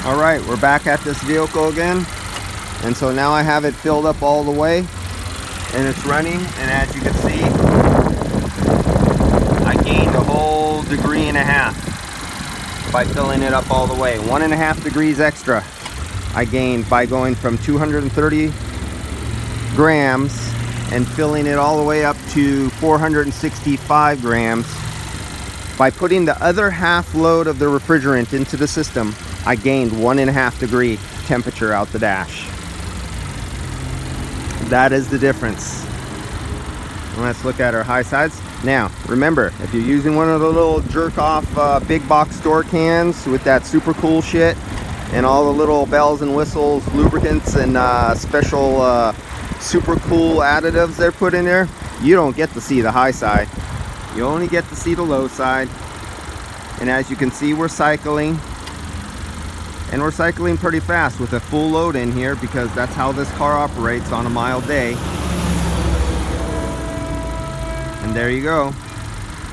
All right, we're back at this vehicle again. And so now I have it filled up all the way and it's running. And as you can see, I gained a whole 1.5 degrees by filling it up all the way. 1.5 degrees extra I gained by going from 230 grams and filling it all the way up to 465 grams. By putting the other half load of the refrigerant into the system, I gained 1.5 degree temperature out the dash. That is the difference. Let's look at our high sides. Now, remember, if you're using one of the little jerk-off big box store cans with that super cool shit and all the little bells and whistles, lubricants, and special super cool additives they're put in there, you don't get to see the high side. You only get to see the low side. And as you can see, we're cycling. And we're cycling pretty fast with a full load in here because that's how this car operates on a mild day. And there you go.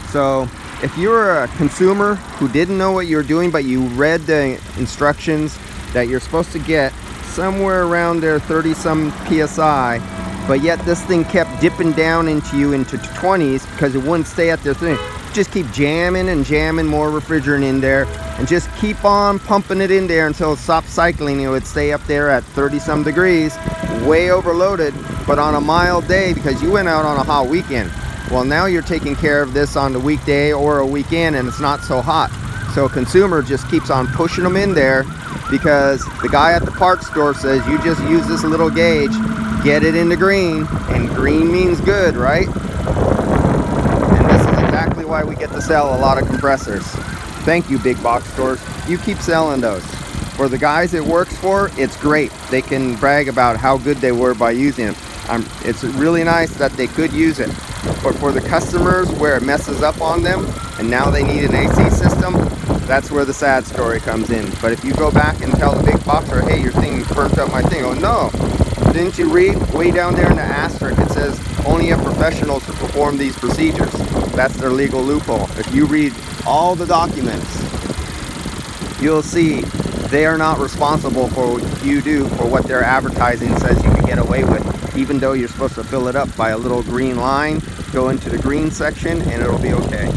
So if you're a consumer who didn't know what you were doing, but you read the instructions that you're supposed to get somewhere around there 30 some psi, but yet this thing kept dipping down into you into 20s because it wouldn't stay at their thing, just keep jamming and jamming more refrigerant in there and just keep on pumping it in there until it stops cycling. It would stay up there at 30 some degrees, way overloaded, but on a mild day because you went out on a hot weekend. Well, now you're taking care of this on the weekday or a weekend and it's not so hot. So a consumer just keeps on pushing them in there because the guy at the parts store says you just use this little gauge, get it into green, and green means good, right? And this is exactly why we get to sell a lot of compressors. Thank you, big box stores. You keep selling those. For the guys it works for, it's great. They can brag about how good they were by using them. It's really nice that they could use it. But for the customers where it messes up on them and now they need an AC system, that's where the sad story comes in. But if you go back and tell the big boxer, hey, your thing burnt up my thing. Oh no, didn't you read way down there in the asterisk it says only a professional to perform these procedures? That's their legal loophole. If you read all the documents, you'll see they are not responsible for what you do, for what their advertising says you can get away with, even though you're supposed to fill it up by a little green line, go into the green section, and it'll be okay.